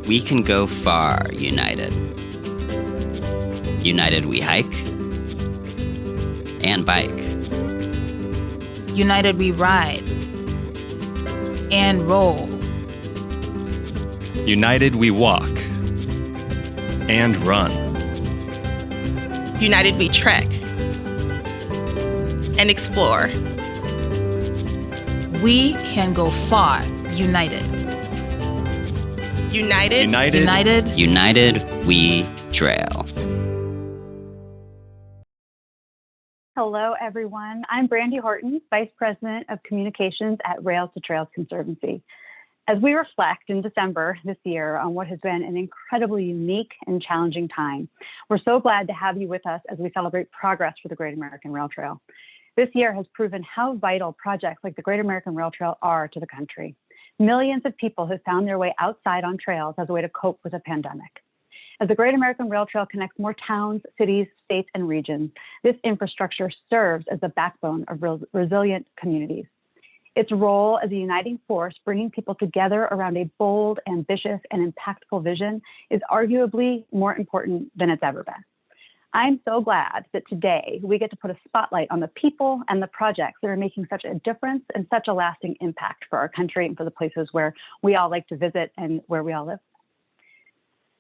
We can go far united. United we hike and bike. United we ride and roll. United we walk and run. United we trek and explore. We can go far united. United. United we trail. Hello, everyone. I'm Brandy Horton, Vice President of Communications at Rails to Trails Conservancy. As we reflect in December this year on what has been an incredibly unique and challenging time, we're so glad to have you with us as we celebrate progress for the Great American Rail Trail. This year has proven how vital projects like the Great American Rail Trail are to the country. Millions of people have found their way outside on trails as a way to cope with a pandemic. As the Great American Rail Trail connects more towns, cities, states, and regions, this infrastructure serves as the backbone of resilient communities. Its role as a uniting force, bringing people together around a bold, ambitious, and impactful vision is arguably more important than it's ever been. I'm so glad that today we get to put a spotlight on the people and the projects that are making such a difference and such a lasting impact for our country and for the places where we all like to visit and where we all live.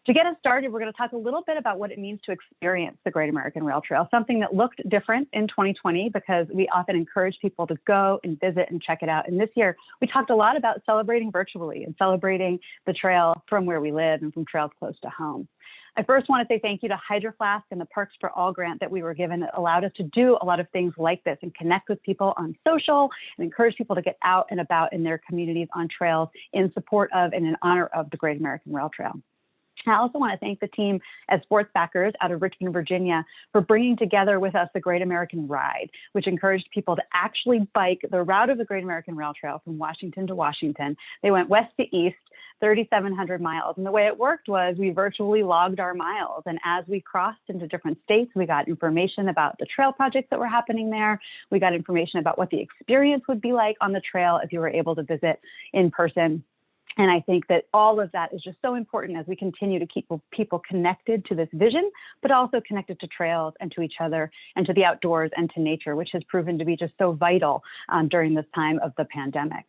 To get us started, we're going to talk a little bit about what it means to experience the Great American Rail Trail, something that looked different in 2020 because we often encourage people to go and visit and check it out. And this year, we talked a lot about celebrating virtually and celebrating the trail from where we live and from trails close to home. I first want to say thank you to Hydro Flask and the Parks for All grant that we were given that allowed us to do a lot of things like this and connect with people on social and encourage people to get out and about in their communities on trails in support of and in honor of the Great American Rail Trail. I also want to thank the team at Sports Backers out of Richmond, Virginia, for bringing together with us the Great American Ride, which encouraged people to actually bike the route of the Great American Rail Trail from Washington to Washington. They went west to east, 3,700 miles. And the way it worked was we virtually logged our miles. And as we crossed into different states, we got information about the trail projects that were happening there. We got information about what the experience would be like on the trail if you were able to visit in person. And I think that all of that is just so important as we continue to keep people connected to this vision, but also connected to trails and to each other and to the outdoors and to nature, which has proven to be just so vital during this time of the pandemic.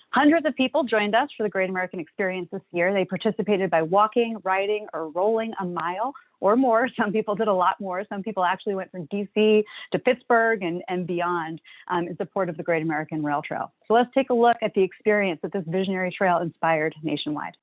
Hundreds of people joined us for the Great American Experience this year. They participated by walking, riding, or rolling a mile or more. Some people did a lot more. Some people actually went from DC to Pittsburgh and beyond in support of the Great American Rail Trail. So let's take a look at the experience that this visionary trail inspired nationwide.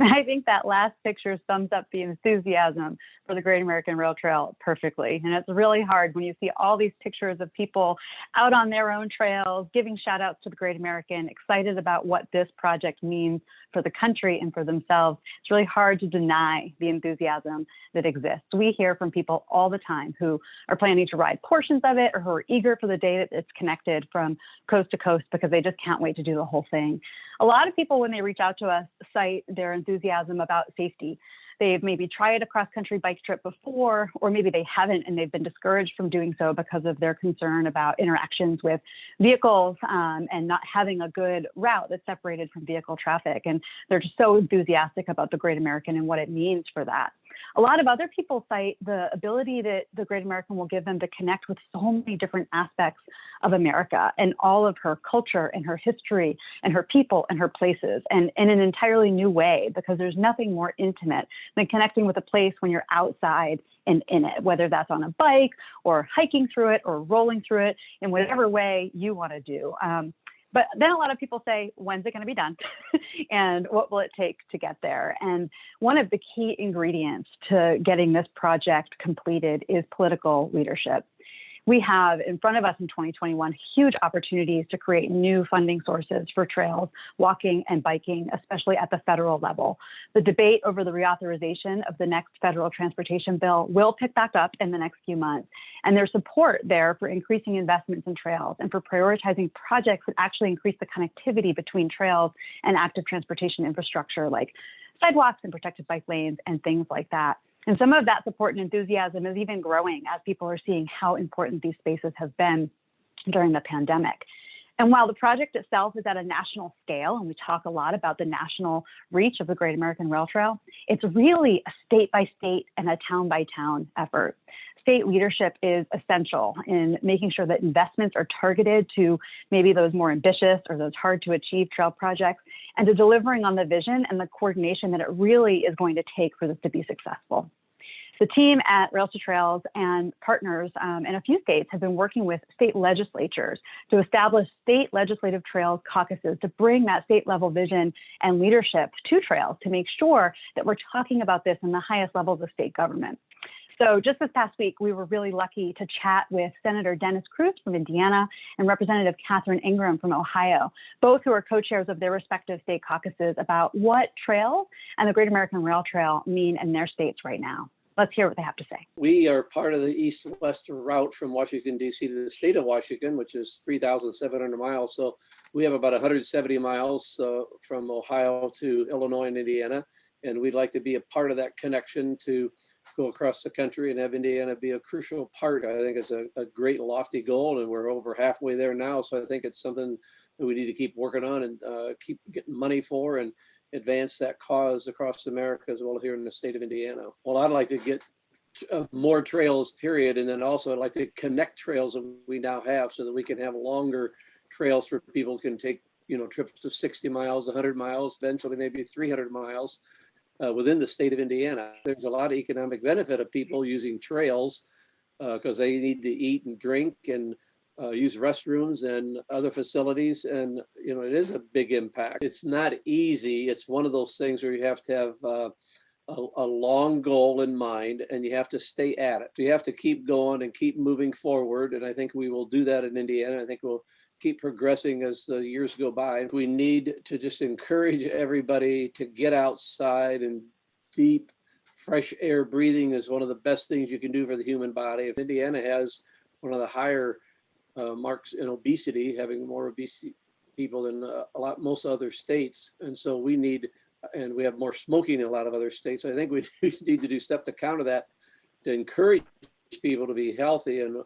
I think that last picture sums up the enthusiasm for the Great American Rail Trail perfectly. And it's really hard when you see all these pictures of people out on their own trails, giving shout outs to the Great American, excited about what this project means for the country and for themselves. It's really hard to deny the enthusiasm that exists. We hear from people all the time who are planning to ride portions of it or who are eager for the day that it's connected from coast to coast because they just can't wait to do the whole thing. A lot of people, when they reach out to us, cite their enthusiasm about safety. They've maybe tried a cross-country bike trip before, or maybe they haven't, and they've been discouraged from doing so because of their concern about interactions with vehicles and not having a good route that's separated from vehicle traffic. And they're just so enthusiastic about the Great American and what it means for that. A lot of other people cite the ability that the Great American will give them to connect with so many different aspects of America and all of her culture and her history and her people and her places, and in an entirely new way, because there's nothing more intimate than connecting with a place when you're outside and in it, whether that's on a bike or hiking through it or rolling through it in whatever way you want to do. But then a lot of people say, when's it going to be done? And what will it take to get there? And one of the key ingredients to getting this project completed is political leadership. We have in front of us in 2021 huge opportunities to create new funding sources for trails, walking, and biking, especially at the federal level. The debate over the reauthorization of the next federal transportation bill will pick back up in the next few months. And there's support there for increasing investments in trails and for prioritizing projects that actually increase the connectivity between trails and active transportation infrastructure like sidewalks and protected bike lanes and things like that. And some of that support and enthusiasm is even growing as people are seeing how important these spaces have been during the pandemic. And while the project itself is at a national scale, and we talk a lot about the national reach of the Great American Rail Trail, it's really a state by state and a town by town effort. State leadership is essential in making sure that investments are targeted to maybe those more ambitious or those hard to achieve trail projects, and to delivering on the vision and the coordination that it really is going to take for this to be successful. The team at Rails to Trails and partners in a few states have been working with state legislatures to establish state legislative trails caucuses to bring that state level vision and leadership to trails, to make sure that we're talking about this in the highest levels of state government. So just this past week, we were really lucky to chat with Senator Dennis Cruz from Indiana and Representative Catherine Ingram from Ohio, both who are co-chairs of their respective state caucuses, about what trails and the Great American Rail Trail mean in their states right now. Let's hear what they have to say. We are part of the east-west route from Washington, D.C. to the state of Washington, which is 3,700 miles. So we have about 170 miles from Ohio to Illinois and Indiana. And we'd like to be a part of that connection to go across the country and have Indiana be a crucial part. I think it's a great lofty goal, and we're over halfway there now. So I think it's something that we need to keep working on and keep getting money for and advance that cause across America as well as here in the state of Indiana. Well, I'd like to get more trails, period. And then also I'd like to connect trails that we now have so that we can have longer trails for people who can take, trips to 60 miles, 100 miles, eventually maybe 300 miles. Within the state of Indiana. There's a lot of economic benefit of people using trails because they need to eat and drink and use restrooms and other facilities. And, it is a big impact. It's not easy. It's one of those things where you have to have a long goal in mind and you have to stay at it. So you have to keep going and keep moving forward. And I think we will do that in Indiana. I think we'll keep progressing as the years go by. We need to just encourage everybody to get outside, and deep, fresh air breathing is one of the best things you can do for the human body. If Indiana has one of the higher marks in obesity, having more obese people than most other states. And so we have more smoking in a lot of other states. I think we need to do stuff to counter that, to encourage people to be healthy and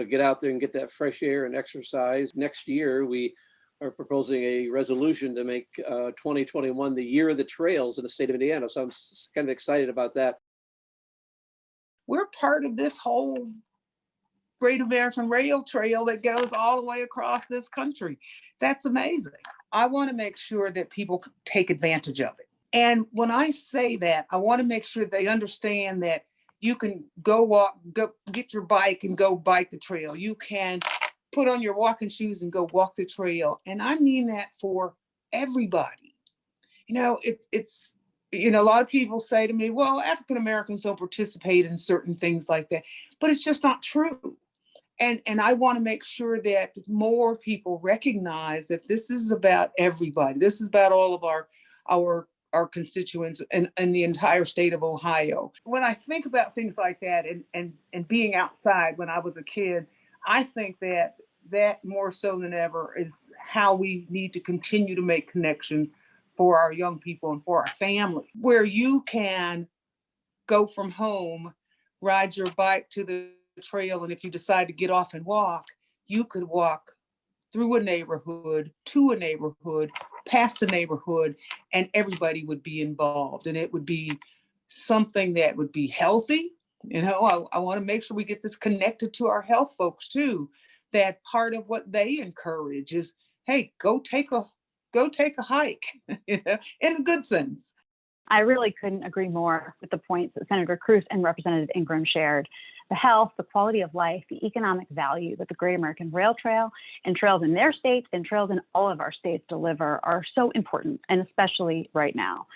get out there and get that fresh air and exercise. Next year, we are proposing a resolution to make 2021 the year of the trails in the state of Indiana. So I'm kind of excited about that. We're part of this whole Great American Rail Trail that goes all the way across this country. That's amazing. I want to make sure that people take advantage of it. And when I say that, I want to make sure they understand that you can go get your bike and go bike the trail. You can put on your walking shoes and go walk the trail. And I mean that for everybody. It's a lot of people say to me, well, African Americans don't participate in certain things like that, but it's just not true. And I want to make sure that more people recognize that this is about everybody. This is about all of our constituents and the entire state of Ohio. When I think about things like that and being outside when I was a kid, I think that more so than ever is how we need to continue to make connections for our young people and for our family, where you can go from home, ride your bike to the trail, and if you decide to get off and walk, you could walk through a neighborhood, to a neighborhood, past a neighborhood, and everybody would be involved. And it would be something that would be healthy. You know, I want to make sure we get this connected to our health folks too. That part of what they encourage is, hey, go take a hike, you know, in a good sense. I really couldn't agree more with the points that Senator Cruz and Representative Ingram shared. The health, the quality of life, the economic value that the Great American Rail Trail and trails in their states and trails in all of our states deliver are so important, and especially right now.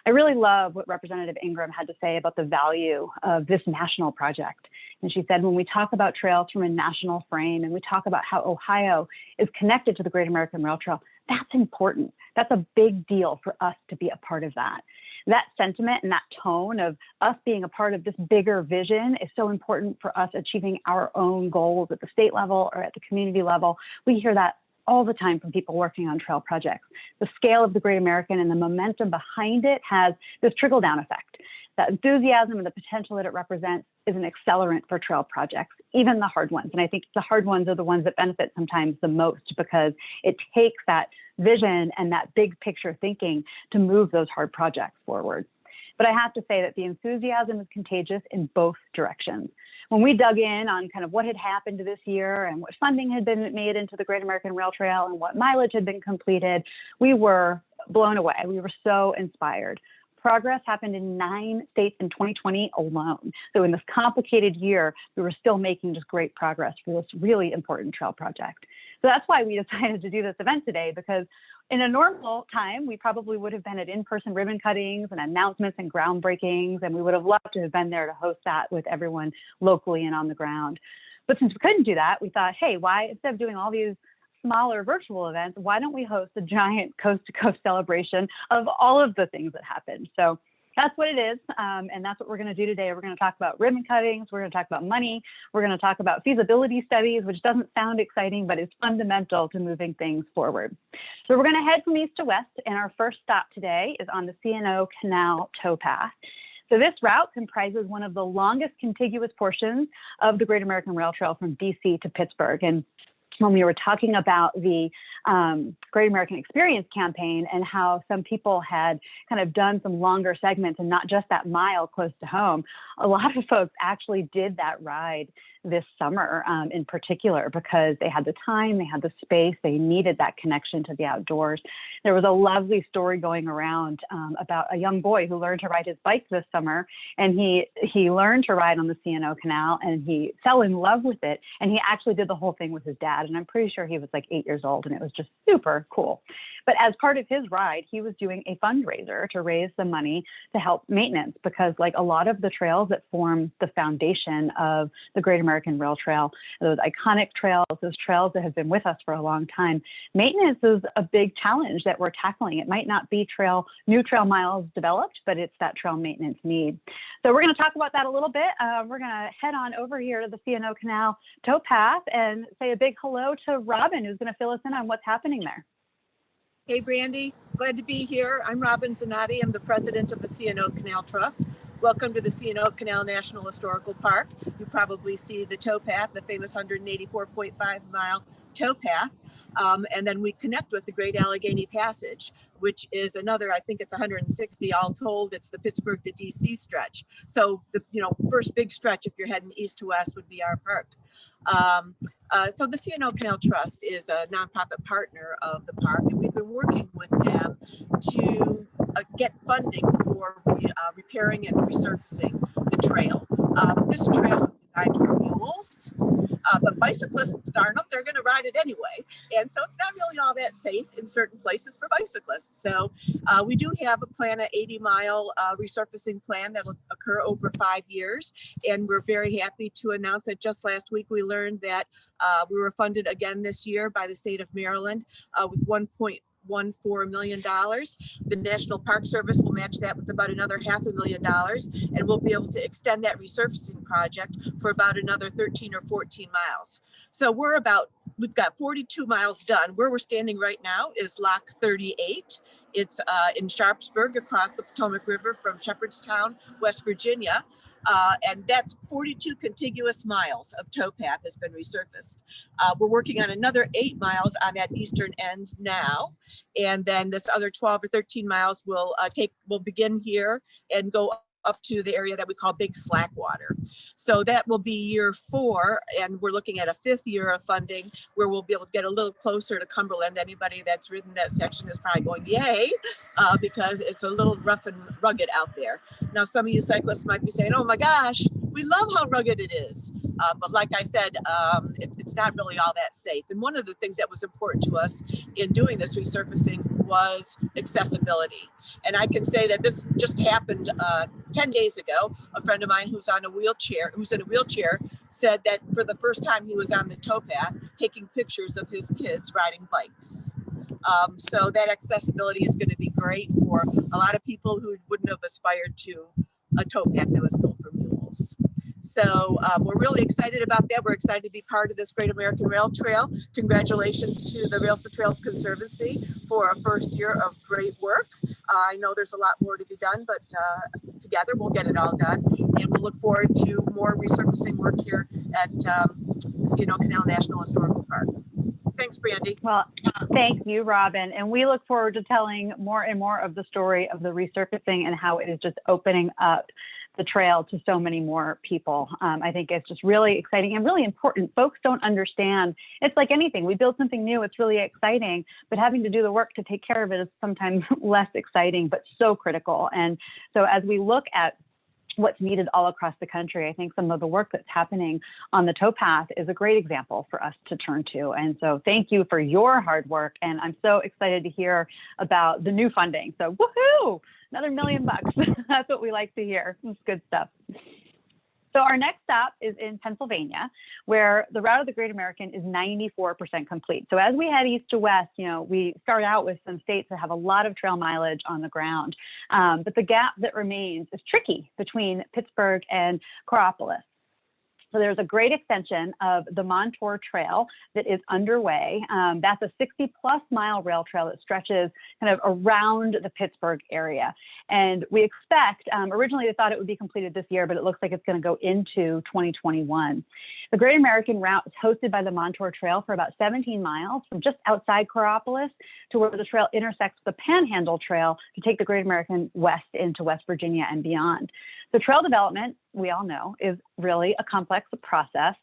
I really love what Representative Ingram had to say about the value of this national project. And she said, when we talk about trails from a national frame and we talk about how Ohio is connected to the Great American Rail Trail, that's important. That's a big deal for us to be a part of that. That sentiment and that tone of us being a part of this bigger vision is so important for us achieving our own goals at the state level or at the community level. We hear that all the time from people working on trail projects. The scale of the Great American and the momentum behind it has this trickle-down effect. That enthusiasm and the potential that it represents is an accelerant for trail projects, even the hard ones. And I think the hard ones are the ones that benefit sometimes the most, because it takes that vision and that big picture thinking to move those hard projects forward. But I have to say that the enthusiasm is contagious in both directions. When we dug in on kind of what had happened this year and what funding had been made into the Great American Rail Trail and what mileage had been completed, we were blown away. We were so inspired. Progress happened in 9 states in 2020 alone. So in this complicated year, we were still making just great progress for this really important trail project. So that's why we decided to do this event today, because in a normal time, we probably would have been at in-person ribbon cuttings and announcements and groundbreakings, and we would have loved to have been there to host that with everyone locally and on the ground. But since we couldn't do that, we thought, hey, why, instead of doing all these smaller virtual events, why don't we host a giant coast-to-coast celebration of all of the things that happened? So that's what it is, and that's what we're going to do today. We're going to talk about ribbon cuttings, we're going to talk about money, we're going to talk about feasibility studies, which doesn't sound exciting, but is fundamental to moving things forward. So we're going to head from east to west, and our first stop today is on the C&O Canal towpath. So this route comprises one of the longest contiguous portions of the Great American Rail Trail from BC to Pittsburgh. And when we were talking about the Great American Experience campaign and how some people had kind of done some longer segments and not just that mile close to home, a lot of folks actually did that ride this summer in particular, because they had the time, they had the space, they needed that connection to the outdoors. There was a lovely story going around about a young boy who learned to ride his bike this summer, and he learned to ride on the C&O Canal, and he fell in love with it, and he actually did the whole thing with his dad, and I'm pretty sure he was like 8 years old, and it was just super cool. But as part of his ride, he was doing a fundraiser to raise some money to help maintenance, because like a lot of the trails that form the foundation of the Great American Rail Trail, those iconic trails, those trails that have been with us for a long time, maintenance is a big challenge that we're tackling. It might not be new trail miles developed, but it's that trail maintenance need. So we're going to talk about that a little bit. We're going to head on over here to the C&O Canal towpath and say a big hello to Robin, who's going to fill us in on what's happening there. Hey, Brandy, glad to be here. I'm Robin Zanotti. I'm the president of the C&O Canal Trust. Welcome to the C&O Canal National Historical Park. You probably see the towpath, the famous 184.5 mile towpath. And then we connect with the Great Allegheny Passage, which is another, I think it's 160 all told. It's the Pittsburgh to DC stretch. So the first big stretch, if you're heading east to west, would be our park. So the C&O Canal Trust is a nonprofit partner of the park, and we've been working with them to get funding for repairing and resurfacing the trail. This trail is designed for mules, but bicyclists, darn them, they're going to ride it anyway. And so it's not really all that safe in certain places for bicyclists. So we do have a plan, an 80-mile resurfacing plan that will occur over 5 years. And we're very happy to announce that just last week we learned that we were funded again this year by the state of Maryland with $1.14 million. The National Park Service will match that with about another $500,000, and we'll be able to extend that resurfacing project for about another 13 or 14 miles. So we've got 42 miles done. Where we're standing right now is Lock 38. It's in Sharpsburg across the Potomac River from Shepherdstown, West Virginia. And that's 42 contiguous miles of towpath has been resurfaced. We're working on another 8 miles on that eastern end now. And then this other 12 or 13 miles will begin here and go up to the area that we call Big Slackwater. So that will be year 4, and we're looking at a 5th year of funding where we'll be able to get a little closer to Cumberland. Anybody that's ridden that section is probably going, yay, because it's a little rough and rugged out there. Now, some of you cyclists might be saying, oh my gosh, we love how rugged it is. But like I said, it's not really all that safe. And one of the things that was important to us in doing this resurfacing was accessibility. And I can say that this just happened 10 days ago. A friend of mine who's in a wheelchair, said that for the first time he was on the towpath taking pictures of his kids riding bikes. So that accessibility is going to be great for a lot of people who wouldn't have aspired to a towpath that was built for mules. So we're really excited about that. We're excited to be part of this Great American Rail Trail. Congratulations to the Rails to Trails Conservancy for a first year of great work. I know there's a lot more to be done, but together we'll get it all done. And we'll look forward to more resurfacing work here at C&O Canal National Historical Park. Thanks, Brandy. Well, thank you, Robin. And we look forward to telling more and more of the story of the resurfacing and how it is just opening up the trail to so many more people. I think it's just really exciting and really important. Folks don't understand. It's like anything. We build something new. It's really exciting, but having to do the work to take care of it is sometimes less exciting, but so critical. And so as we look at what's needed all across the country, I think some of the work that's happening on the towpath is a great example for us to turn to. And so thank you for your hard work. And I'm so excited to hear about the new funding. So woohoo, another $1 million. That's what we like to hear. It's good stuff. So our next stop is in Pennsylvania, where the route of the Great American is 94% complete. So as we head east to west, we start out with some states that have a lot of trail mileage on the ground. But the gap that remains is tricky between Pittsburgh and Coraopolis. So there's a great extension of the Montour Trail that is underway. That's a 60-plus mile rail trail that stretches kind of around the Pittsburgh area. And we expect, originally they thought it would be completed this year, but it looks like it's going to go into 2021. The Great American Route is hosted by the Montour Trail for about 17 miles from just outside Coraopolis to where the trail intersects the Panhandle Trail to take the Great American west into West Virginia and beyond. The trail development, we all know, is really a complex process.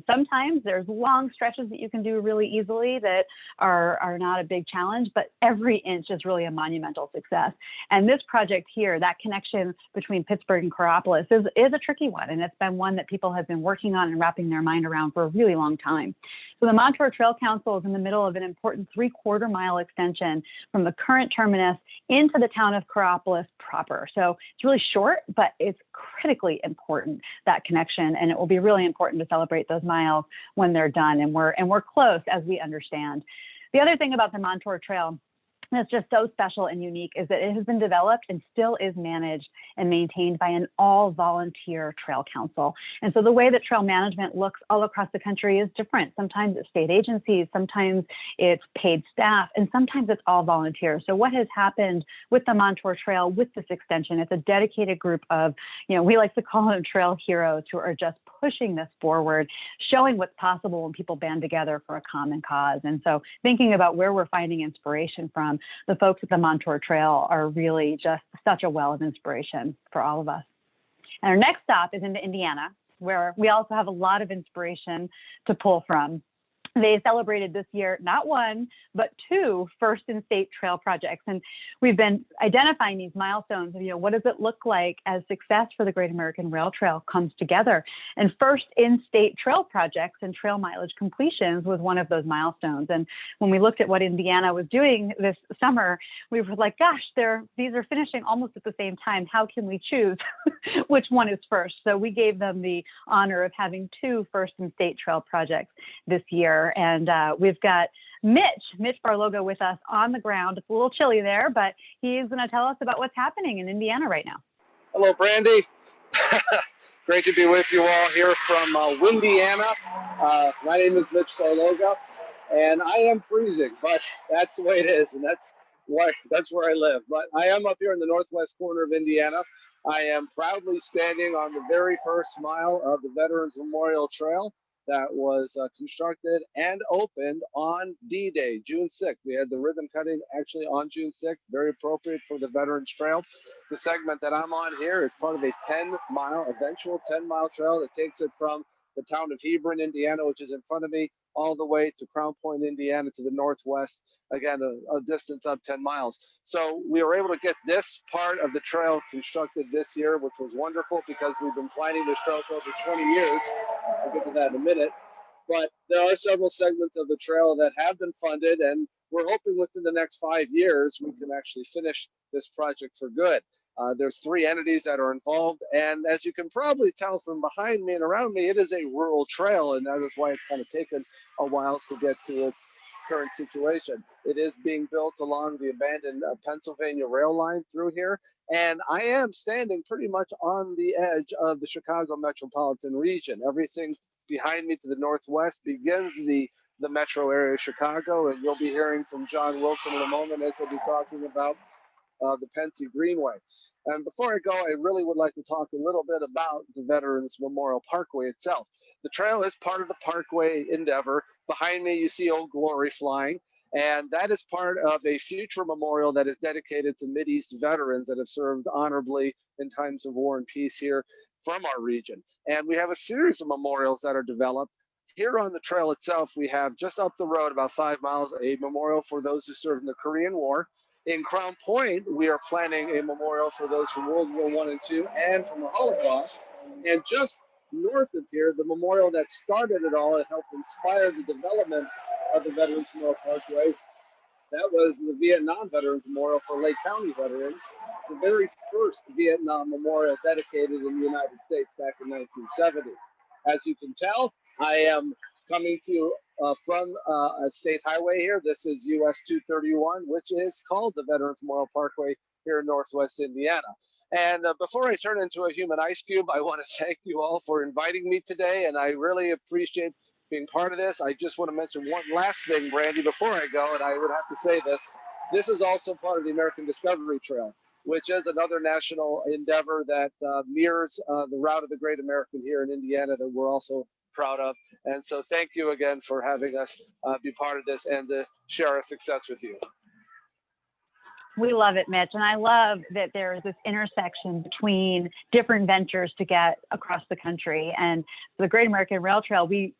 Sometimes there's long stretches that you can do really easily that are not a big challenge, but every inch is really a monumental success. And this project here, that connection between Pittsburgh and Coraopolis is a tricky one. And it's been one that people have been working on and wrapping their mind around for a really long time. So the Montour Trail Council is in the middle of an important 3/4 mile extension from the current terminus into the town of Coraopolis proper. So it's really short, but it's critically important, that connection, and it will be really important to celebrate those miles when they're done, and we're close, as we understand. The other thing about the Montour Trail that's just so special and unique is that it has been developed and still is managed and maintained by an all-volunteer trail council. And so the way that trail management looks all across the country is different. Sometimes it's state agencies, sometimes it's paid staff, and sometimes it's all volunteers. So what has happened with the Montour Trail with this extension, it's a dedicated group of, we like to call them trail heroes who are just pushing this forward, showing what's possible when people band together for a common cause. And so thinking about where we're finding inspiration from, the folks at the Montour Trail are really just such a well of inspiration for all of us. And our next stop is into Indiana, where we also have a lot of inspiration to pull from. They celebrated this year not one, but 2 first in-state trail projects. And we've been identifying these milestones of, what does it look like as success for the Great American Rail Trail comes together? And first in-state trail projects and trail mileage completions was one of those milestones. And when we looked at what Indiana was doing this summer, we were like, gosh, these are finishing almost at the same time. How can we choose which one is first? So we gave them the honor of having 2 first in-state trail projects this year. And we've got Mitch Barloga with us on the ground. It's a little chilly there, but he's going to tell us about what's happening in Indiana right now. Hello, Brandy. Great to be with you all here from Windiana. My name is Mitch Barloga, and I am freezing, but that's the way it is, and that's where I live. But I am up here in the northwest corner of Indiana. I am proudly standing on the very first mile of the Veterans Memorial Trail. that was constructed and opened on D-Day, June 6th. We had the ribbon cutting actually on June 6th, very appropriate for the Veterans Trail. The segment that I'm on here is part of a 10-mile, eventual 10-mile trail that takes it from the town of Hebron, Indiana, which is in front of me, all the way to Crown Point, Indiana, to the northwest. Again, a distance of 10 miles. So we were able to get this part of the trail constructed this year, which was wonderful because we've been planning this trail for over 20 years. I'll get to that in a minute. But there are several segments of the trail that have been funded, and we're hoping within the next 5 years we can actually finish this project for good. There's 3 entities that are involved, and as you can probably tell from behind me and around me, it is a rural trail, and that is why it's kind of taken a while to get to its current situation. It is being built along the abandoned Pennsylvania rail line through here, and I am standing pretty much on the edge of the Chicago metropolitan region. Everything behind me to the northwest begins the metro area of Chicago, and you'll be hearing from John Wilson in a moment as he'll be talking about the Pensy Greenway. And before I go, I really would like to talk a little bit about the Veterans Memorial Parkway itself. The trail is part of the Parkway endeavor. Behind me, you see Old Glory flying, and that is part of a future memorial that is dedicated to Mideast veterans that have served honorably in times of war and peace here from our region. And we have a series of memorials that are developed. Here on the trail itself, we have just up the road, about 5 miles, a memorial for those who served in the Korean War. In Crown Point, we are planning a memorial for those from World War I and II and from the Holocaust. And just north of here, the memorial that started it all and helped inspire the development of the Veterans Memorial Parkway, that was the Vietnam Veterans Memorial for Lake County veterans, the very first Vietnam memorial dedicated in the United States back in 1970. As you can tell, I am coming to you from a state highway here. This is US 231, which is called the Veterans Memorial Parkway here in Northwest Indiana. And before I turn into a human ice cube, I want to thank you all for inviting me today, and I really appreciate being part of this. I just want to mention one last thing, Brandy, before I go, and I would have to say this. This is also part of the American Discovery Trail, which is another national endeavor that mirrors the route of the Great American here in Indiana that we're also proud of. And so thank you again for having us be part of this and to share our success with you. We love it, Mitch. And I love that there is this intersection between different ventures to get across the country. And the Great American Rail Trail, we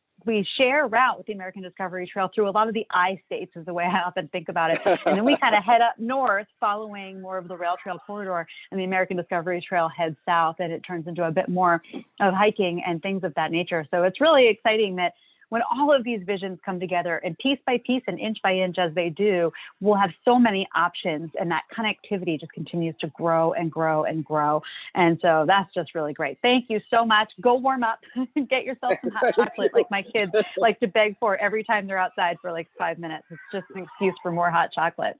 share a route with the American Discovery Trail through a lot of the I-states is the way I often think about it. And then we kind of head up north following more of the rail trail corridor, and the American Discovery Trail heads south, and it turns into a bit more of hiking and things of that nature. So it's really exciting that when all of these visions come together and piece by piece and inch by inch as they do, we'll have so many options, and that connectivity just continues to grow and grow and grow. And so that's just really great. Thank you so much. Go warm up, get yourself some hot chocolate like my kids like to beg for every time they're outside for like 5 minutes. It's just an excuse for more hot chocolate.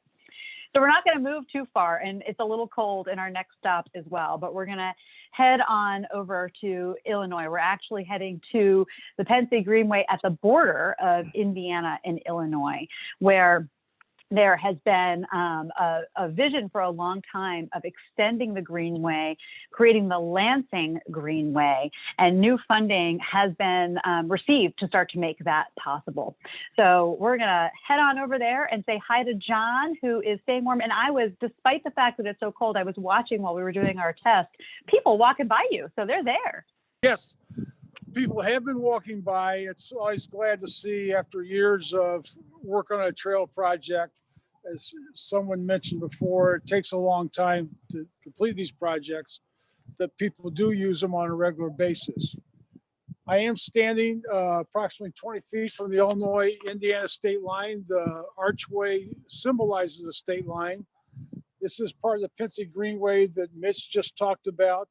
So we're not going to move too far, and it's a little cold in our next stop as well, but we're going to head on over to Illinois. We're actually heading to the Pensy Greenway at the border of Indiana and Illinois, where there has been a vision for a long time of extending the Greenway, creating the Lansing Greenway, and new funding has been received to start to make that possible. So we're going to head on over there and say hi to John, who is staying warm. And I was, despite the fact that it's so cold, I was watching while we were doing our test, people walking by you. So they're there. Yes, people have been walking by. It's always glad to see, after years of work on a trail project, as someone mentioned before, it takes a long time to complete these projects, that people do use them on a regular basis. I am standing approximately 20 feet from the Illinois-Indiana state line. The archway symbolizes the state line. This is part of the Pensy Greenway that Mitch just talked about.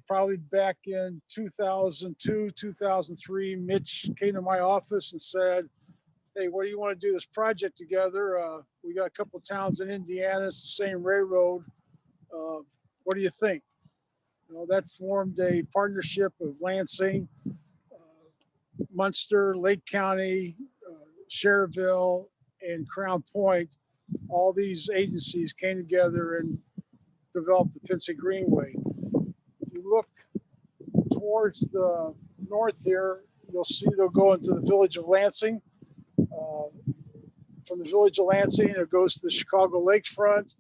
Probably back in 2002, 2003, Mitch came to my office and said, "Hey, what do you want to do this project together? We got a couple of towns in Indiana, it's the same railroad. What do you think?" That formed a partnership of Lansing, Munster, Lake County, Cherville, and Crown Point. All these agencies came together and developed the Pensy Greenway. If you look towards the north here, you'll see they'll go into the village of Lansing. From the village of Lansing, it goes to the Chicago lakefront.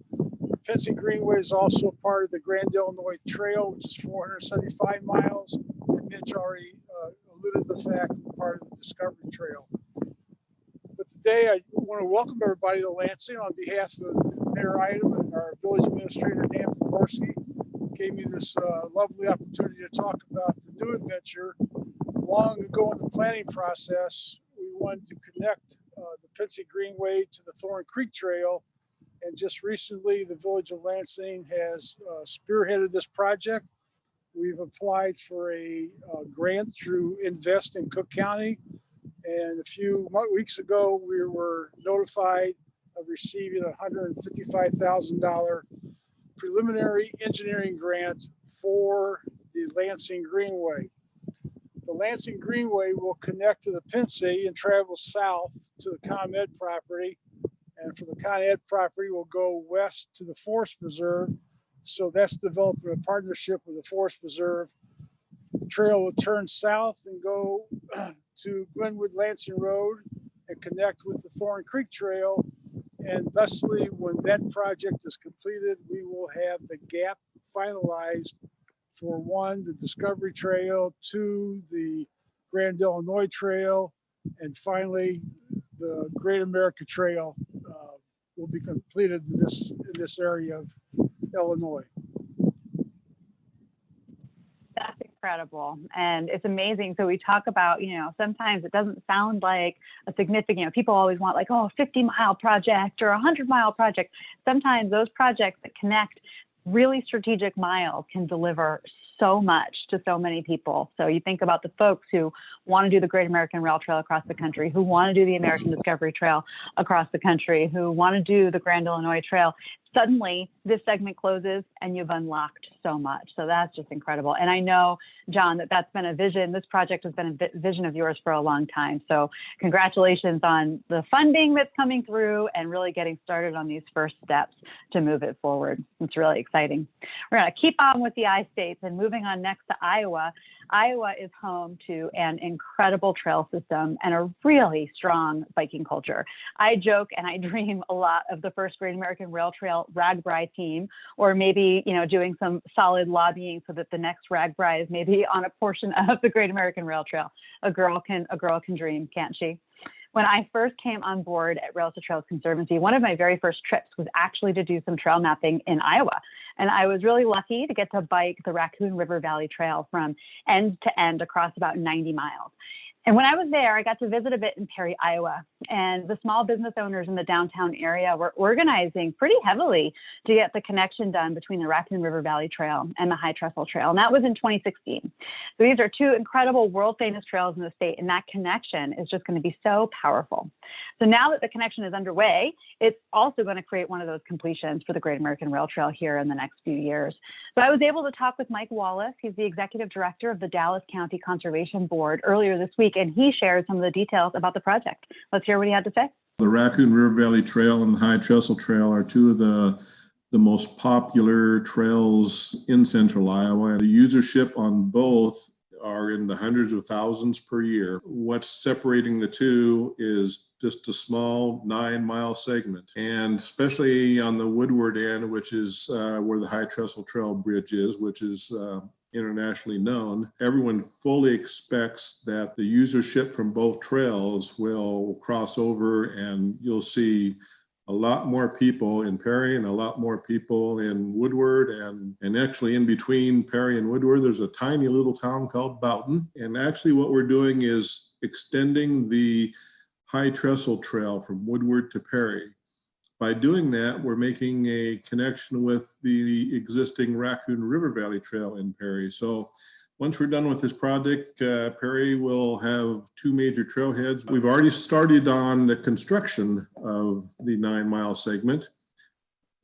Quincy Greenway is also part of the Grand Illinois Trail, which is 475 miles. And Mitch already alluded to the fact we're part of the Discovery Trail. But today I want to welcome everybody to Lansing on behalf of Mayor Item and our village administrator, Dan Pokorski. Gave me this lovely opportunity to talk about the new adventure. Long ago in the planning process, we wanted to connect the Quincy Greenway to the Thorn Creek Trail. And just recently, the village of Lansing has spearheaded this project. We've applied for a grant through Invest in Cook County. And a few weeks ago, we were notified of receiving a $155,000 preliminary engineering grant for the Lansing Greenway. The Lansing Greenway will connect to the Quincy and travel south to the ComEd property. And from the ComEd property, will go west to the Forest Preserve. So that's developed a partnership with the Forest Preserve. The trail will turn south and go to Glenwood Lansing Road and connect with the Thorn Creek Trail. And thusly, when that project is completed, we will have the gap finalized for one, the Discovery Trail, two, the Grand Illinois Trail, and finally, the Great America Trail will be completed in this area of Illinois. That's incredible. And it's amazing. So we talk about, sometimes it doesn't sound like a significant, people always want like, 50-mile project or 100-mile project. Sometimes those projects that connect really strategic miles can deliver so much to so many people. So you think about the folks who want to do the Great American Rail Trail across the country, who want to do the American Discovery Trail across the country, who want to do the Grand Illinois Trail. Suddenly this segment closes and you've unlocked so much. So that's just incredible. And I know, John, that's been a vision. This project has been a vision of yours for a long time. So congratulations on the funding that's coming through and really getting started on these first steps to move it forward. It's really exciting. We're going to keep on with the I-states and moving on next to Iowa. Iowa is home to an incredible trail system and a really strong biking culture. I joke and I dream a lot of the first Great American Rail Trail RAGBRAI team, or maybe, doing some solid lobbying so that the next RAGBRAI is maybe on a portion of the Great American Rail Trail. A girl can dream, can't she? When I first came on board at Rails to Trails Conservancy, one of my very first trips was actually to do some trail mapping in Iowa. And I was really lucky to get to bike the Raccoon River Valley Trail from end to end across about 90 miles. And when I was there, I got to visit a bit in Perry, Iowa, and the small business owners in the downtown area were organizing pretty heavily to get the connection done between the Raccoon River Valley Trail and the High Trestle Trail. And that was in 2016. So these are two incredible world famous trails in the state, and that connection is just going to be so powerful. So now that the connection is underway, it's also going to create one of those completions for the Great American Rail Trail here in the next few years. So I was able to talk with Mike Wallace. He's the executive director of the Dallas County Conservation Board earlier this week, and he shared some of the details about the project. Let's hear what he had to say. The Raccoon River Valley Trail and the High Trestle Trail are two of the most popular trails in central Iowa. The usership on both are in the hundreds of thousands per year. What's separating the two is just a small 9-mile segment. And especially on the Woodward end, which is where the High Trestle Trail Bridge is, which is internationally known, everyone fully expects that the usership from both trails will cross over, and you'll see a lot more people in Perry and a lot more people in Woodward, and actually in between Perry and Woodward, there's a tiny little town called Boughton. And actually what we're doing is extending the High Trestle Trail from Woodward to Perry. By doing that, we're making a connection with the existing Raccoon River Valley Trail in Perry. So once we're done with this project, Perry will have two major trailheads. We've already started on the construction of the 9-mile segment.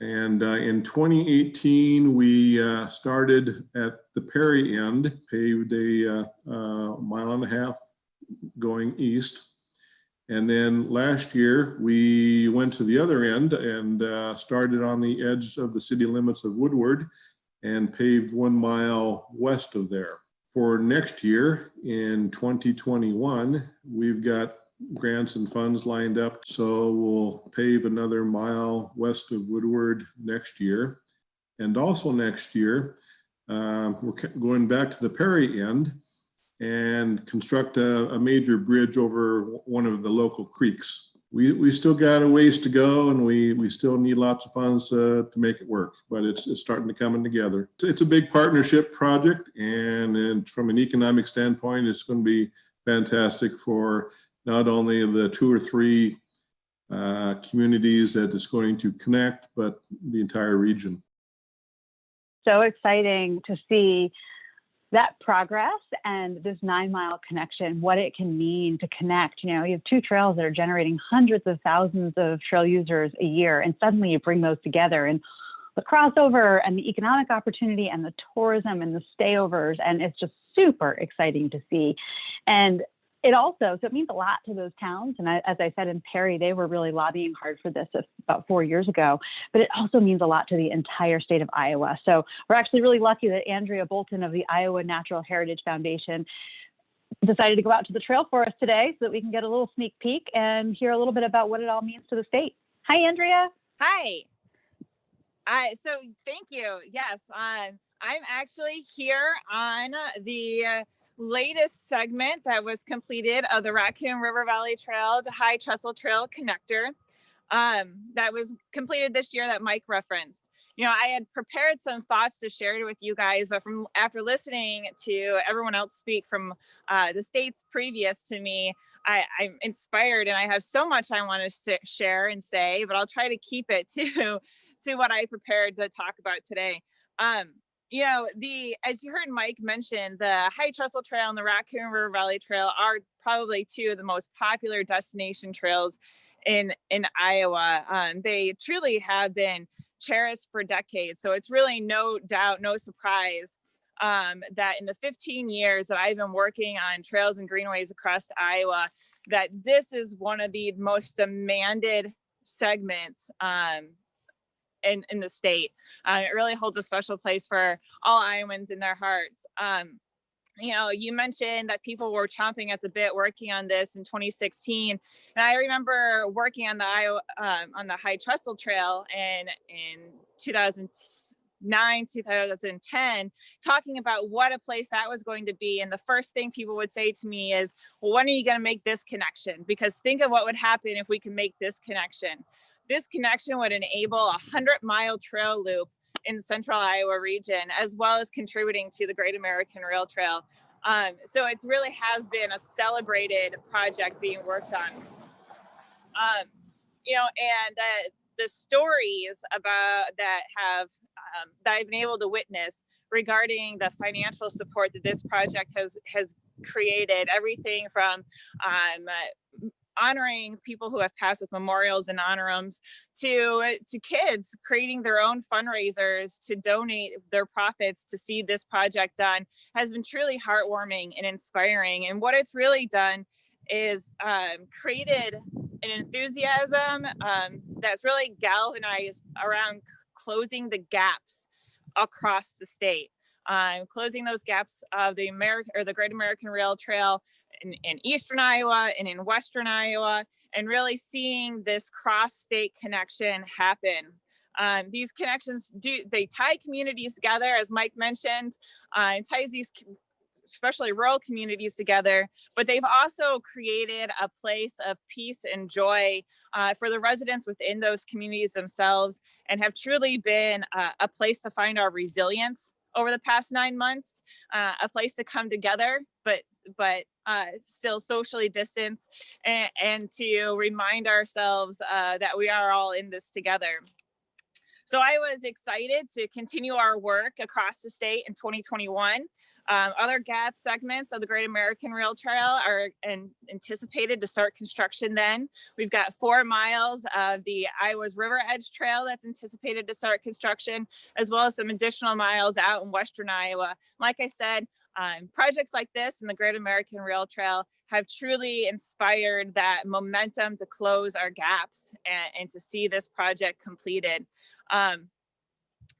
And in 2018, we started at the Perry end, paved a 1.5 miles going east. And then last year, we went to the other end and started on the edge of the city limits of Woodward and paved 1 mile west of there. For next year in 2021, we've got grants and funds lined up. So we'll pave another mile west of Woodward next year. And also next year, we're going back to the Perry end and construct a major bridge over one of the local creeks. We still got a ways to go, and we still need lots of funds to make it work, but it's starting to come in together. It's a big partnership project, and from an economic standpoint, it's going to be fantastic for not only the 2 or 3 communities that it's going to connect, but the entire region. So exciting to see that progress and this 9-mile connection, what it can mean to connect. You know, you have 2 trails that are generating hundreds of thousands of trail users a year, and suddenly you bring those together, and the crossover and the economic opportunity and the tourism and the stayovers, and it's just super exciting to see. And it also, so it means a lot to those towns. And as I said, in Perry, they were really lobbying hard for this about 4 years ago, but it also means a lot to the entire state of Iowa. So we're actually really lucky that Andrea Bolton of the Iowa Natural Heritage Foundation decided to go out to the trail for us today so that we can get a little sneak peek and hear a little bit about what it all means to the state. Hi, Andrea. Hi. So thank you. Yes, I'm actually here on the latest segment that was completed of the Raccoon River Valley Trail to High Trestle Trail connector that was completed this year that Mike referenced. You know, I had prepared some thoughts to share with you guys, but after listening to everyone else speak from the states previous to me, I'm inspired, and I have so much I want to share and say, but I'll try to keep it to what I prepared to talk about today. You know, as you heard Mike mention, the High Trestle Trail and the Raccoon River Valley Trail are probably 2 of the most popular destination trails in Iowa. They truly have been cherished for decades. So it's really no doubt, no surprise that in the 15 years that I've been working on trails and greenways across Iowa, that this is one of the most demanded segments in the state. It really holds a special place for all Iowans in their hearts. You know, you mentioned that people were chomping at the bit working on this in 2016, and I remember working on the High Trestle Trail in 2009, 2010, talking about what a place that was going to be. And the first thing people would say to me is, well, when are you going to make this connection? Because think of what would happen if we can make this connection. This connection would enable a 100-mile trail loop in the central Iowa region, as well as contributing to the Great American Rail Trail. So it really has been a celebrated project being worked on. You know, and the stories about that I've been able to witness regarding the financial support that this project has created, everything from honoring people who have passed with memorials and honorums to kids creating their own fundraisers to donate their profits to see this project done, has been truly heartwarming and inspiring. And what it's really done is created an enthusiasm that's really galvanized around closing the gaps across the state, closing those gaps of the Great American Rail Trail in Eastern Iowa and in Western Iowa, and really seeing this cross-state connection happen. These connections they tie communities together, as Mike mentioned, it ties these especially rural communities together, but they've also created a place of peace and joy for the residents within those communities themselves, and have truly been a place to find our resilience over the past 9 months, a place to come together, but still socially distanced, and to remind ourselves that we are all in this together. So I was excited to continue our work across the state in 2021. Other gap segments of the Great American Rail Trail are anticipated to start construction then. We've got 4 miles of the Iowa's River Edge Trail that's anticipated to start construction, as well as some additional miles out in Western Iowa. Like I said, projects like this and the Great American Rail Trail have truly inspired that momentum to close our gaps and to see this project completed.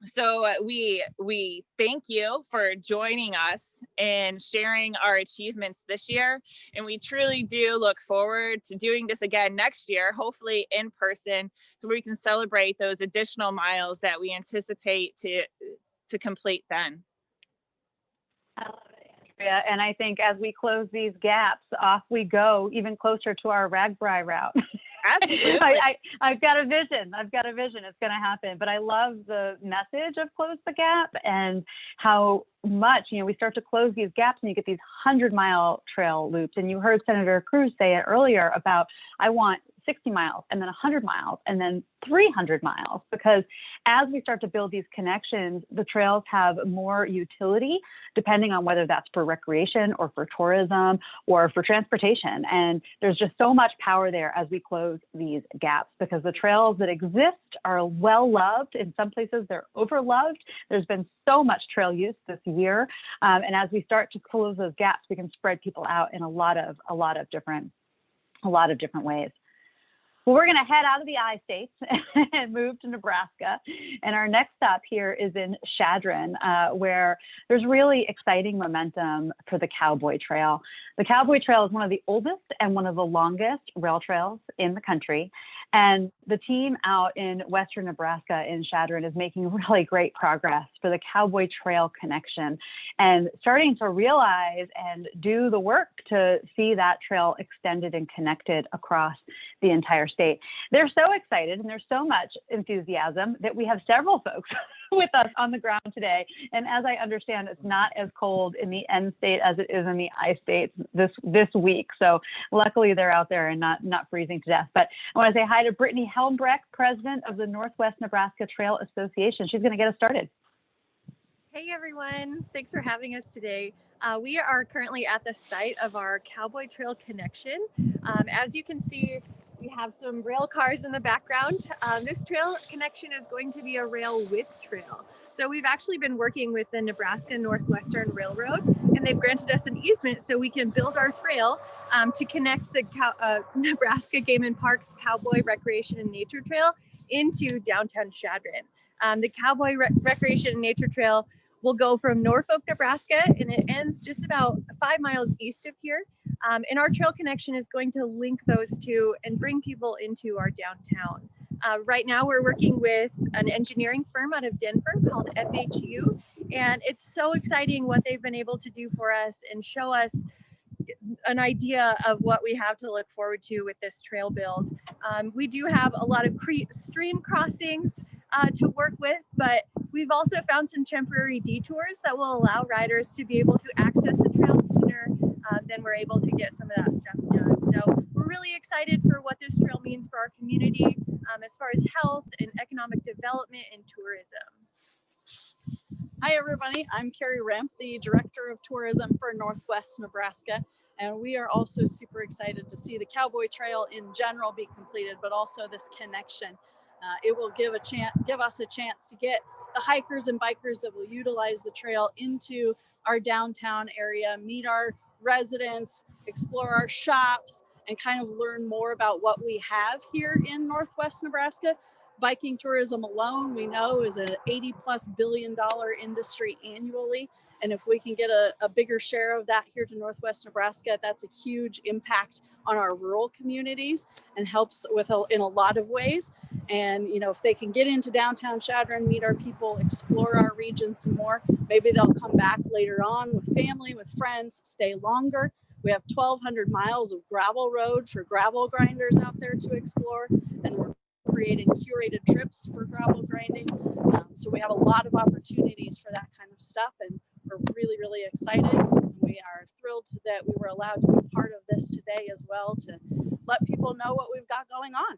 So we thank you for joining us and sharing our achievements this year. And we truly do look forward to doing this again next year, hopefully in person, so we can celebrate those additional miles that we anticipate to complete then. I love it, Andrea. And I think as we close these gaps, off we go even closer to our Ragbri route. Absolutely. I've got a vision. It's going to happen. But I love the message of Close the Gap and how much, we start to close these gaps and you get these 100-mile trail loops. And you heard Senator Cruz say it earlier about, I want 60 miles and then 100 miles and then 300 miles, because as we start to build these connections, the trails have more utility depending on whether that's for recreation or for tourism or for transportation. And there's just so much power there as we close these gaps, because the trails that exist are well loved. In some places they're overloved. There's been so much trail use this year. And as we start to close those gaps, we can spread people out in a lot of different ways. Well, we're going to head out of the I-states and move to Nebraska. And our next stop here is in Chadron, where there's really exciting momentum for the Cowboy Trail. The Cowboy Trail is one of the oldest and one of the longest rail trails in the country. And the team out in western Nebraska in Chadron is making really great progress for the Cowboy Trail connection and starting to realize and do the work to see that trail extended and connected across the entire state. They're so excited and there's so much enthusiasm that we have several folks with us on the ground today. And as I understand, it's not as cold in the N state as it is in the I states this week. So luckily they're out there and not freezing to death. But I want to say hi to Brittany Helmbrecht, president of the Northwest Nebraska Trail Association. She's going to get us started. Hey everyone, thanks for having us today. We are currently at the site of our Cowboy Trail connection. As you can see, we have some rail cars in the background. This trail connection is going to be a rail width trail. So we've actually been working with the Nebraska Northwestern Railroad, and they've granted us an easement so we can build our trail to connect the Nebraska Game and Parks Cowboy Recreation and Nature Trail into downtown Chadron. The Cowboy Recreation and Nature Trail will go from Norfolk, Nebraska, and it ends just about 5 miles east of here. And our trail connection is going to link those two and bring people into our downtown. Right now, we're working with an engineering firm out of Denver called FHU, and it's so exciting what they've been able to do for us and show us an idea of what we have to look forward to with this trail build. We do have a lot of stream crossings to work with, but we've also found some temporary detours that will allow riders to be able to access the trail sooner than we're able to get some of that stuff done. So we're really excited for what this trail means for our community as far as health and economic development and tourism. Hi everybody, I'm Carrie Remp, the Director of Tourism for Northwest Nebraska, and we are also super excited to see the Cowboy Trail in general be completed, but also this connection. It will give us a chance to get the hikers and bikers that will utilize the trail into our downtown area, meet our residents, explore our shops, and kind of learn more about what we have here in Northwest Nebraska. Biking tourism alone, we know, is an $80+ billion industry annually. And if we can get a bigger share of that here to Northwest Nebraska, that's a huge impact on our rural communities and helps in a lot of ways. And, if they can get into downtown Chadron, meet our people, explore our region some more, maybe they'll come back later on with family, with friends, stay longer. We have 1,200 miles of gravel road for gravel grinders out there to explore. And we're creating curated trips for gravel grinding. So we have a lot of opportunities for that kind of stuff. And we're really, really excited. We are thrilled that we were allowed to be part of this today as well, to let people know what we've got going on.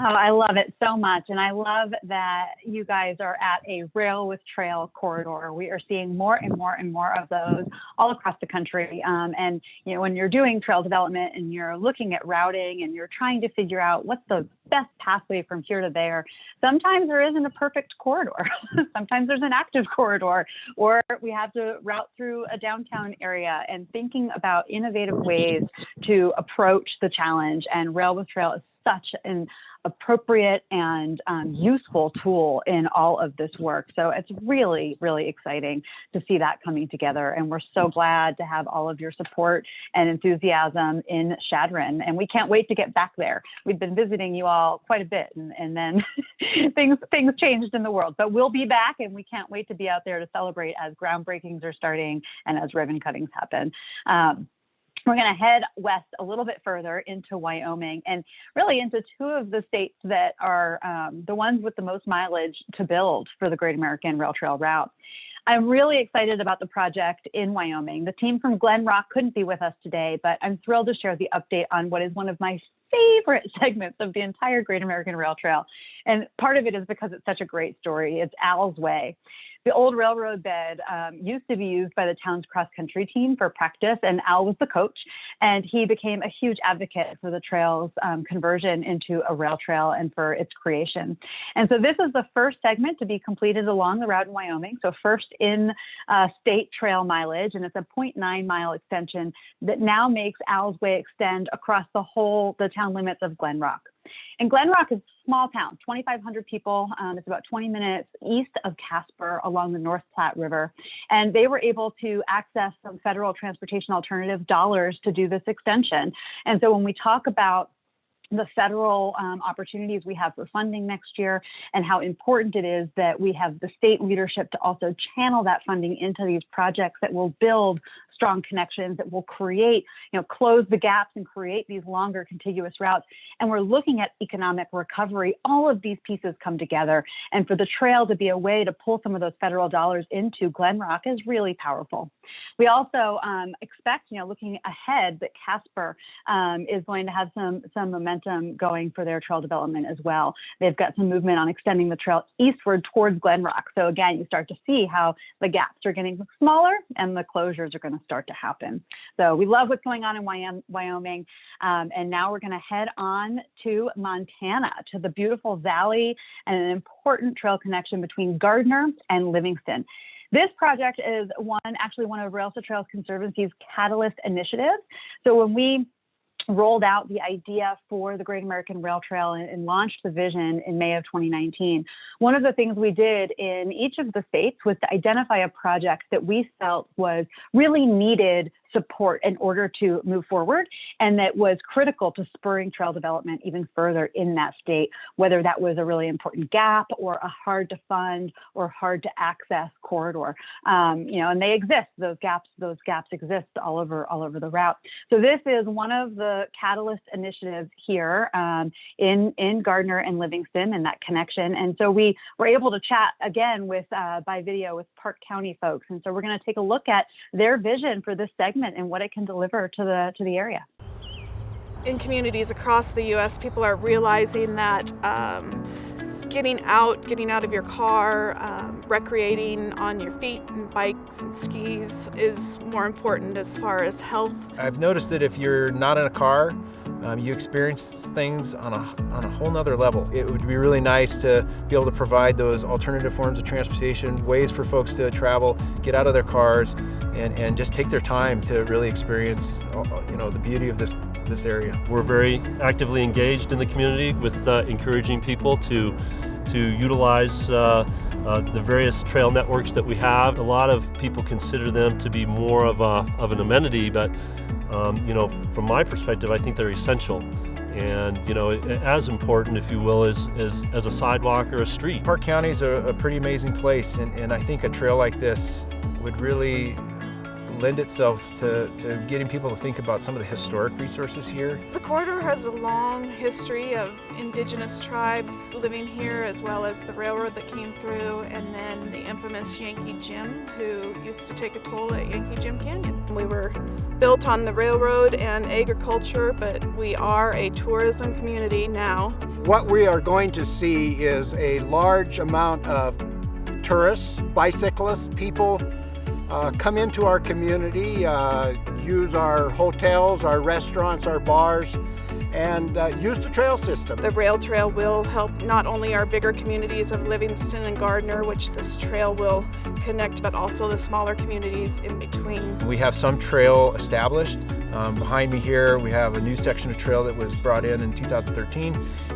Oh, I love it so much. And I love that you guys are at a rail with trail corridor. We are seeing more and more and more of those all across the country. And, when you're doing trail development and you're looking at routing and you're trying to figure out what's the best pathway from here to there, sometimes there isn't a perfect corridor. Sometimes there's an active corridor, or we have to route through a downtown area, and thinking about innovative ways to approach the challenge. And rail with trail is such appropriate and useful tool in all of this work. So it's really, really exciting to see that coming together. And we're so glad to have all of your support and enthusiasm in Chadron. And we can't wait to get back there. We've been visiting you all quite a bit, and then things changed in the world. But we'll be back, and we can't wait to be out there to celebrate as groundbreakings are starting and as ribbon cuttings happen. We're going to head west a little bit further into Wyoming, and really into two of the states that are the ones with the most mileage to build for the Great American Rail Trail route. I'm really excited about the project in Wyoming. The team from Glen Rock couldn't be with us today, but I'm thrilled to share the update on what is one of my favorite segments of the entire Great American Rail Trail. And part of it is because it's such a great story. It's Al's Way. The old railroad bed used to be used by the town's cross-country team for practice, and Al was the coach, and he became a huge advocate for the trail's conversion into a rail trail and for its creation. And so this is the first segment to be completed along the route in Wyoming, so first in state trail mileage, and it's a 0.9 mile extension that now makes Al's Way extend across the town limits of Glen Rock. And Glen Rock is a small town, 2,500 people. It's about 20 minutes east of Casper along the North Platte River. And they were able to access some federal transportation alternative dollars to do this extension. And so when we talk about the federal opportunities we have for funding next year and how important it is that we have the state leadership to also channel that funding into these projects that will build strong connections, that will create, close the gaps and create these longer contiguous routes. And we're looking at economic recovery. All of these pieces come together. And for the trail to be a way to pull some of those federal dollars into Glen Rock is really powerful. We also expect, looking ahead, that Casper is going to have some momentum going for their trail development as well. They've got some movement on extending the trail eastward towards Glen Rock. So again, you start to see how the gaps are getting smaller and the closures are going to start to happen. So we love what's going on in Wyoming. And now we're going to head on to Montana, to the beautiful valley and an important trail connection between Gardner and Livingston. This project is actually one of Rails to Trails Conservancy's catalyst initiatives. So when we rolled out the idea for the Great American Rail Trail and launched the vision in May of 2019, one of the things we did in each of the states was to identify a project that we felt was really needed support in order to move forward, and that was critical to spurring trail development even further in that state, whether that was a really important gap or a hard to fund or hard to access corridor. And they exist, those gaps exist all over the route. So this is one of the catalyst initiatives here in Gardner and Livingston and that connection. And so we were able to chat again by video with Park County folks. And so we're going to take a look at their vision for this segment and what it can deliver to the area. In communities across the U.S., people are realizing that getting out of your car, recreating on your feet and bikes and skis is more important as far as health. I've noticed that if you're not in a car, you experience things on a whole nother level. It would be really nice to be able to provide those alternative forms of transportation, ways for folks to travel, get out of their cars, and just take their time to really experience, the beauty of this area. We're very actively engaged in the community with encouraging people to utilize the various trail networks that we have. A lot of people consider them to be more of an amenity, but from my perspective, I think they're essential. And as important, if you will, as a sidewalk or a street. Park County is a pretty amazing place, and I think a trail like this would really lend itself to getting people to think about some of the historic resources here. The corridor has a long history of indigenous tribes living here, as well as the railroad that came through, and then the infamous Yankee Jim, who used to take a toll at Yankee Jim Canyon. We were built on the railroad and agriculture, but we are a tourism community now. What we are going to see is a large amount of tourists, bicyclists, people come into our community, use our hotels, our restaurants, our bars, and use the trail system. The rail trail will help not only our bigger communities of Livingston and Gardner, which this trail will connect, but also the smaller communities in between. We have some trail established. Behind me here, we have a new section of trail that was brought in 2013,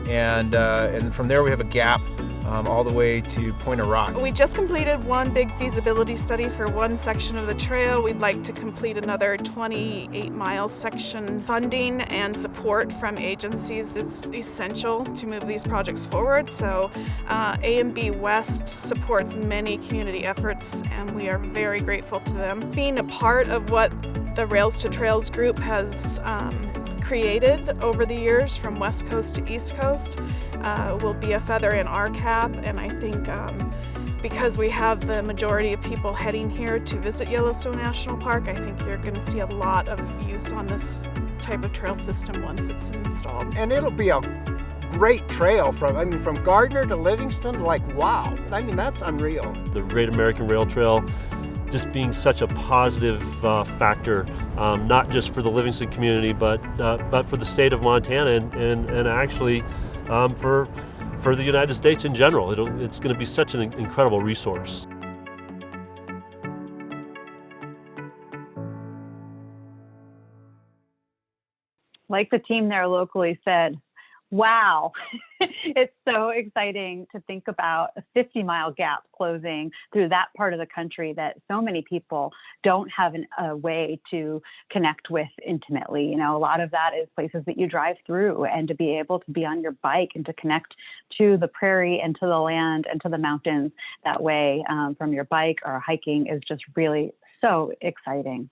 and from there we have a gap all the way to Point of Rock. We just completed one big feasibility study for one section of the trail. We'd like to complete another 28-mile section. Funding and support from agencies is essential to move these projects forward. So A&B West supports many community efforts, and we are very grateful to them. Being a part of what the Rails to Trails group has created over the years from West Coast to East Coast will be a feather in our cap, and I think because we have the majority of people heading here to visit Yellowstone National Park, I think you're going to see a lot of use on this type of trail system once it's installed. And it'll be a great trail from Gardner to Livingston, like wow. I mean, that's unreal. The Great American Rail Trail just being such a positive factor, not just for the Livingston community, but for the state of Montana and actually for the United States in general. It's going to be such an incredible resource. Like the team there locally said, wow, it's so exciting to think about a 50-mile gap closing through that part of the country that so many people don't have a way to connect with intimately. You know, a lot of that is places that you drive through, and to be able to be on your bike and to connect to the prairie and to the land and to the mountains that way from your bike or hiking is just really so exciting.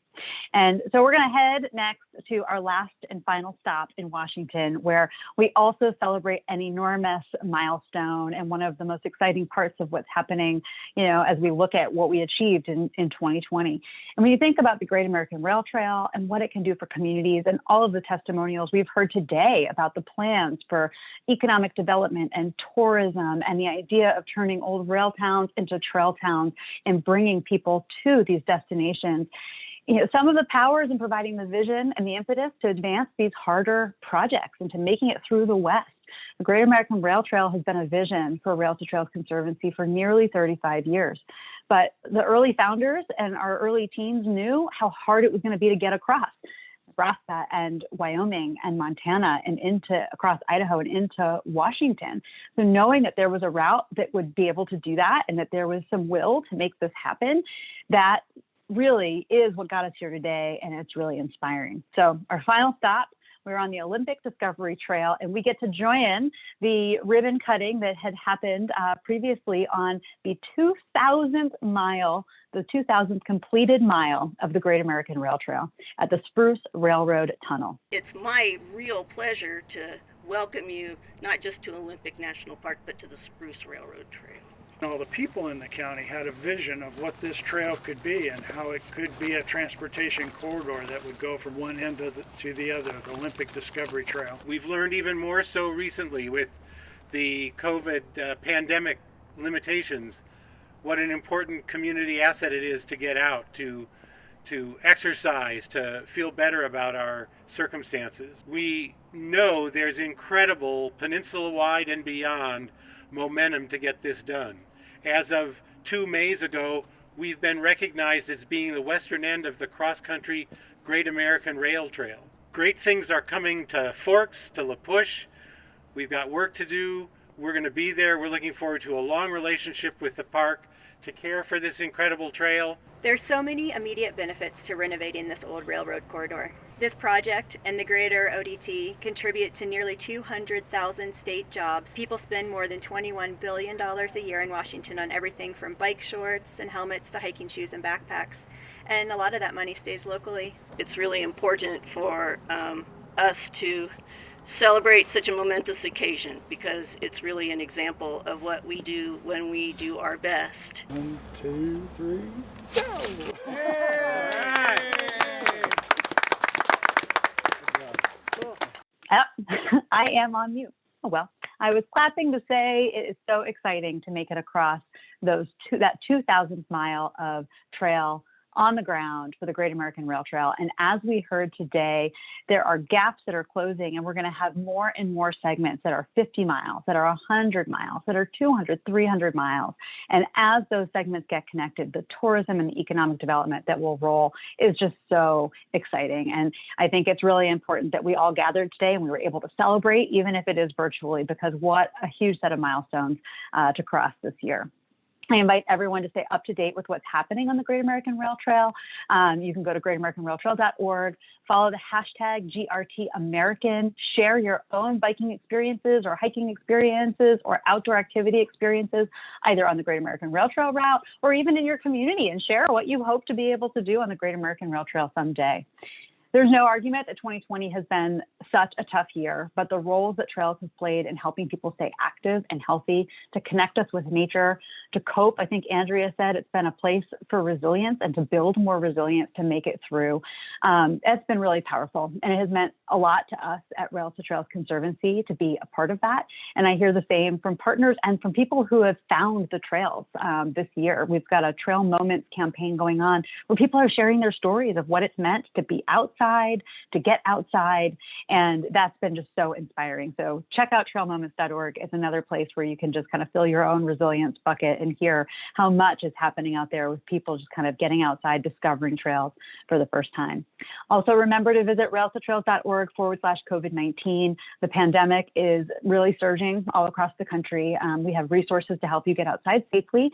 And so we're going to head next to our last and final stop in Washington, where we also celebrate an enormous milestone and one of the most exciting parts of what's happening, you know, as we look at what we achieved in 2020. And when you think about the Great American Rail Trail and what it can do for communities and all of the testimonials we've heard today about the plans for economic development and tourism and the idea of turning old rail towns into trail towns and bringing people to these destinations, you know, some of the powers in providing the vision and the impetus to advance these harder projects and to making it through the West. The Great American Rail Trail has been a vision for Rails to Trails Conservancy for nearly 35 years. But the early founders and our early teams knew how hard it was going to be to get across Nebraska and Wyoming and Montana and across Idaho and into Washington. So knowing that there was a route that would be able to do that and that there was some will to make this happen, that really is what got us here today, and it's really inspiring. So our final stop, we're on the Olympic Discovery Trail, and we get to join the ribbon cutting that had happened previously on the 2,000th mile, the 2,000th completed mile of the Great American Rail Trail at the Spruce Railroad Tunnel. It's my real pleasure to welcome you not just to Olympic National Park, but to the Spruce Railroad Trail. All the people in the county had a vision of what this trail could be and how it could be a transportation corridor that would go from one end to the other, the Olympic Discovery Trail. We've learned even more so recently with the COVID pandemic limitations what an important community asset it is to get out, to exercise, to feel better about our circumstances. We know there's incredible peninsula-wide and beyond momentum to get this done. As of 2 Mays ago, we've been recognized as being the western end of the cross-country Great American Rail Trail. Great things are coming to Forks, to La Push. We've got work to do. We're going to be there. We're looking forward to a long relationship with the park to care for this incredible trail. There's so many immediate benefits to renovating this old railroad corridor. This project and the greater ODT contribute to nearly 200,000 state jobs. People spend more than $21 billion a year in Washington on everything from bike shorts and helmets to hiking shoes and backpacks. And a lot of that money stays locally. It's really important for us to celebrate such a momentous occasion because it's really an example of what we do when we do our best. 1, 2, 3, go! I am on mute. Oh, well, I was clapping to say it is so exciting to make it across that 2,000th mile of trail on the ground for the Great American Rail Trail. And as we heard today, there are gaps that are closing, and we're going to have more and more segments that are 50 miles, that are 100 miles, that are 200, 300 miles. And as those segments get connected, the tourism and the economic development that will roll is just so exciting. And I think it's really important that we all gathered today and we were able to celebrate, even if it is virtually, because what a huge set of milestones to cross this year. I invite everyone to stay up to date with what's happening on the Great American Rail Trail. You can go to greatamericanrailtrail.org, follow the hashtag GRTAmerican, share your own biking experiences or hiking experiences or outdoor activity experiences, either on the Great American Rail Trail route or even in your community, and share what you hope to be able to do on the Great American Rail Trail someday. There's no argument that 2020 has been such a tough year, but the roles that trails have played in helping people stay active and healthy, to connect us with nature, to cope, I think Andrea said it's been a place for resilience and to build more resilience to make it through. It's been really powerful, and it has meant a lot to us at Rails to Trails Conservancy to be a part of that. And I hear the same from partners and from people who have found the trails this year. We've got a Trail Moments campaign going on where people are sharing their stories of what it's meant to be outside, to get outside, and that's been just so inspiring. So check out trailmoments.org. It's another place where you can just kind of fill your own resilience bucket and hear how much is happening out there with people just kind of getting outside, discovering trails for the first time. Also, remember to visit railstotrails.org/COVID-19. The pandemic is really surging all across the country. We have resources to help you get outside safely.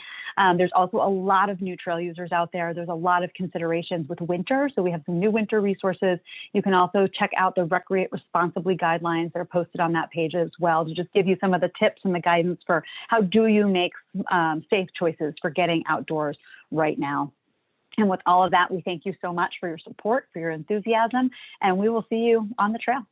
There's also a lot of new trail users out there. There's a lot of considerations with winter, so we have some new winter resources. You can also check out the Recreate Responsibly guidelines that are posted on that page as well, to just give you some of the tips and the guidance for how do you make safe choices for getting outdoors right now. And with all of that, we thank you so much for your support, for your enthusiasm, and we will see you on the trail.